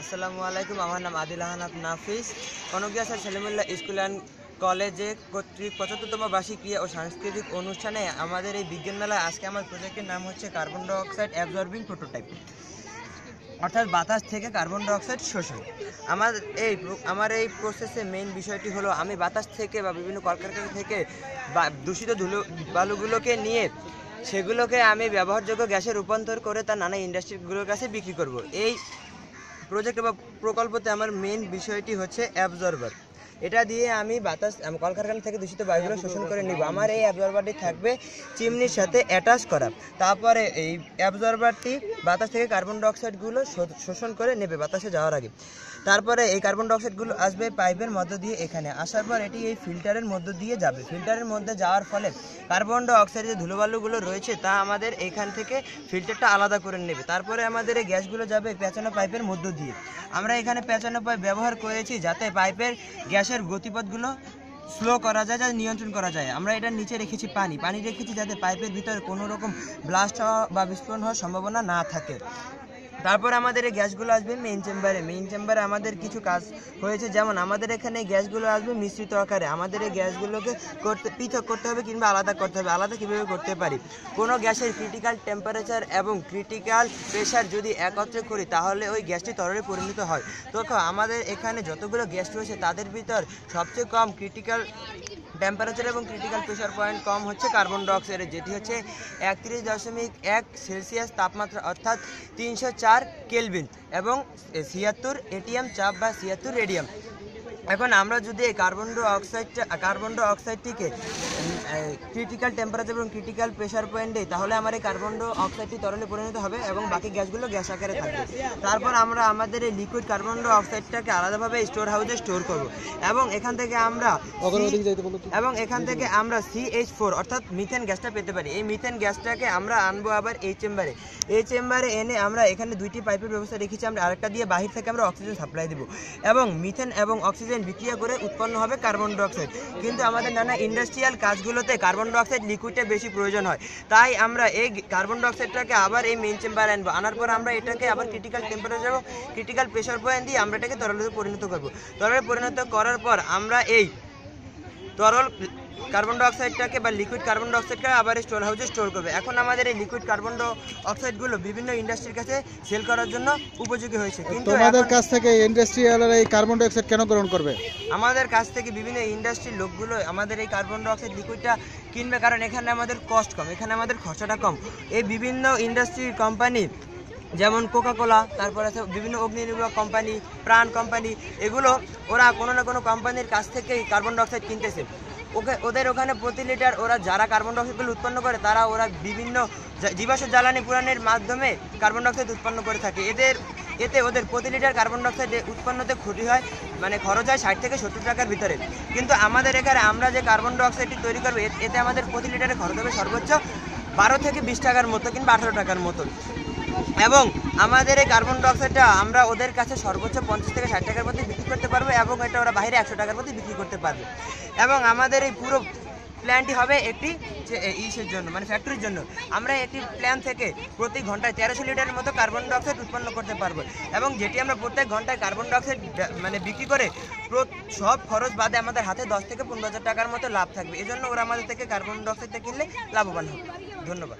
আসসালামু আলাইকুম। আমার নাম আদিল আহনাফ নাফিস। কনকিয়া স্যার সেলিমুল্লাহ স্কুল অ্যান্ড কলেজে কর্তৃক ৭৫তম বার্ষিক ক্রিয়া ও সাংস্কৃতিক অনুষ্ঠানে আমাদের এই বিজ্ঞান মেলায় আজকে আমার প্রজেক্টের নাম হচ্ছে কার্বন ডাইঅক্সাইড অ্যাবজর্বিং প্রোটোটাইপ, অর্থাৎ বাতাস থেকে কার্বন ডাইঅক্সাইড শোষণ। আমার এই প্রসেসে মেইন বিষয়টি হলো আমি বাতাস থেকে বা বিভিন্ন কলকারখানা থেকে দূষিত বালুগুলোকে নিয়ে সেগুলোকে আমি ব্যবহারযোগ্য গ্যাসে রূপান্তর করে তার নানা ইন্ডাস্ট্রিগুলোর কাছে বিক্রি করব। এই প্রজেক্ট বা প্রকল্পতে আমার মেইন বিষয়টি হচ্ছে অ্যাবজর্বার। এটা দিয়ে আমি কলকারখানা থেকে দূষিত বায়ুগুলো শোষণ করে নিব। আমার এই অ্যাবজর্বারটি থাকবে চিমনির সাথে অ্যাটাচ করা। তারপরে এই অ্যাবজর্বারটি বাতাস থেকে কার্বন ডাইঅক্সাইডগুলো শোষণ করে নেবে বাতাসে যাওয়ার আগে। তারপরে এই কার্বন ডাইঅক্সাইডগুলো আসবে পাইপের মধ্য দিয়ে, এখানে আসার পর এটি এই ফিল্টারের মধ্য দিয়ে যাবে। ফিল্টারের মধ্যে যাওয়ার ফলে কার্বন ডাইঅক্সাইডের যে ধুলোবালুগুলো রয়েছে তা আমাদের এখান থেকে ফিল্টারটা আলাদা করে নেবে। তারপরে আমাদের এই গ্যাসগুলো যাবে পেঁচানো পাইপের মধ্য দিয়ে। আমরা এখানে পেঁচানো পাইপ ব্যবহার করেছি যাতে পাইপের গ্যাসের গতিপথগুলো স্লো করা যায়, যাতে নিয়ন্ত্রণ করা যায়। আমরা এটার নিচে রেখেছি পানি রেখেছি যাতে পাইপের ভিতরে কোনো রকম ব্লাস্ট হওয়া বা বিস্ফোরণ হওয়ার সম্ভাবনা না থাকে। তারপর আমাদের এই গ্যাসগুলো আসবে মেইন চেম্বারে আমাদের কিছু কাজ হয়েছে, যেমন আমাদের এখানে এই গ্যাসগুলো আসবে মিশ্রিত আকারে। আমাদের এই গ্যাসগুলোকে পৃথক করতে হবে কিংবা আলাদা করতে হবে। আলাদা কীভাবে করতে পারি? কোনো গ্যাসের ক্রিটিক্যাল টেম্পারেচার এবং ক্রিটিক্যাল প্রেশার যদি একত্রে করি তাহলে ওই গ্যাসটি তরলে পরিণত হয়। তো আমাদের এখানে যতগুলো গ্যাস রয়েছে তাদের ভিতর সবচেয়ে কম ক্রিটিক্যাল টেম্পারেচার এবং ক্রিটিক্যাল প্রেশার পয়েন্ট কম হচ্ছে কার্বন ডাইঅক্সাইডের, যেটি হচ্ছে 31.1 সেলসিয়াস তাপমাত্রা, অর্থাৎ 304 কেলভিন এবং 76 এটিএম চাপ বা 76 রেডিয়াম। এখন আমরা যদি এই কার্বন ডাইঅক্সাইডটিকে ক্রিটিক্যাল টেম্পারেচার এবং ক্রিটিক্যাল প্রেশার পয়েন্ট দিই তাহলে আমার এই কার্বন ডাইঅক্সাইডটি তরলে পরিণত হবে এবং বাকি গ্যাসগুলো গ্যাস আকারে থাকবে। তারপর আমরা আমাদের এই লিকুইড কার্বন ডাইঅক্সাইডটাকে আলাদাভাবে স্টোর হাউসে স্টোর করব এবং এখান থেকে আমরা CH4 অর্থাৎ মিথেন গ্যাসটা পেতে পারি। এই মিথেন গ্যাসটাকে আমরা আনবো আবার এই চেম্বারে এনে আমরা এখানে দুইটি পাইপের ব্যবস্থা রেখেছি। আমরা আরেকটা দিয়ে বাহির থেকে আমরা অক্সিজেন সাপ্লাই দেবো এবং মিথেন এবং অক্সিজেন বিক্রিয়া করে উৎপন্ন হবে কার্বন ডাইঅক্সাইড। কিন্তু আমাদের নানা ইন্ডাস্ট্রিয়াল কাজগুলোতে কার্বন ডাইঅক্সাইড লিকুইডটা বেশি প্রয়োজন হয়, তাই আমরা এই কার্বন ডাইঅক্সাইডটাকে আবার এই মেইন চেম্বারে আনবো। আনার পর আমরা এটাকে আবার ক্রিটিক্যাল টেম্পারেচার এবং ক্রিটিক্যাল প্রেশার পয়েন্ট দিয়ে আমরা এটাকে তরলে পরিণত করবো। তরলে পরিণত করার পর আমরা এই তরল কার্বন ডাইঅক্সাইডটাকে বা লিকুইড কার্বন ডাইঅক্সাইডকে আবার স্টোর হাউসে স্টোর করবে। এখন আমাদের এই লিকুইড কার্বন ডাইঅক্সাইডগুলো বিভিন্ন ইন্ডাস্ট্রির কাছে সেল করার জন্য উপযোগী হয়েছে। কিন্তু আমাদের কাছ থেকে ইন্ডাস্ট্রিয়ালরা এই কার্বন ডাইঅক্সাইড কেন গ্রহণ করবে? আমাদের কাছ থেকে বিভিন্ন ইন্ডাস্ট্রির লোকগুলো আমাদের এই কার্বন ডাইঅক্সাইড লিকুইডটা কিনবে, কারণ এখানে আমাদের কস্ট কম, এখানে আমাদের খরচাটা কম। এই বিভিন্ন ইন্ডাস্ট্রির কোম্পানি যেমন কোকাকোলা, তারপর আছে বিভিন্ন অগ্নিনির্বাপক কোম্পানি, প্রাণ কোম্পানি, এগুলো ওরা কোনো না কোনো কোম্পানির কাছ থেকেই কার্বন ডাইঅক্সাইড কিনতেছে। ওদের ওখানে প্রতি লিটার ওরা যারা কার্বন ডাইঅক্সাইডগুলো উৎপন্ন করে ওরা বিভিন্ন জীবাশ্ম জ্বালানি পুরানের মাধ্যমে কার্বন ডাইঅক্সাইড উৎপন্ন করে থাকে। এতে ওদের প্রতি লিটার কার্বন ডাইঅক্সাইড উৎপন্নতে ক্ষতি হয়, মানে খরচ হয় 60 থেকে 70 টাকার ভিতরে। কিন্তু আমাদের এখানে আমরা যে কার্বন ডাইঅক্সাইডটি তৈরি করবো এতে আমাদের প্রতি লিটারে খরচ হবে সর্বোচ্চ 12 থেকে 20 টাকার মতো কিংবা 18 টাকার মতন। এবং আমাদের এই কার্বন ডাইঅক্সাইডটা আমরা ওদের কাছে সর্বোচ্চ 50 থেকে 60 টাকার মধ্যে বিক্রি করতে পারবো এবং এটা ওরা বাইরে 100 টাকার মধ্যে বিক্রি করতে পারবে। এবং আমাদের এই পুরো প্ল্যানটি হবে একটি জন্য, মানে ফ্যাক্টরির জন্য। আমরা একটি প্ল্যান থেকে প্রতি ঘন্টায় 1300 লিটারের মতো কার্বন ডাইঅক্সাইড উৎপন্ন করতে পারবো এবং যেটি আমরা প্রত্যেক ঘন্টায় কার্বন ডাইঅক্সাইড মানে বিক্রি করে সব খরচ বাদে আমাদের হাতে 10 থেকে 15 হাজার টাকার মতো লাভ থাকবে। এজন্য ওরা আমাদের থেকে কার্বন ডাইঅক্সাইডটা কিনলে লাভবান হবে। ধন্যবাদ।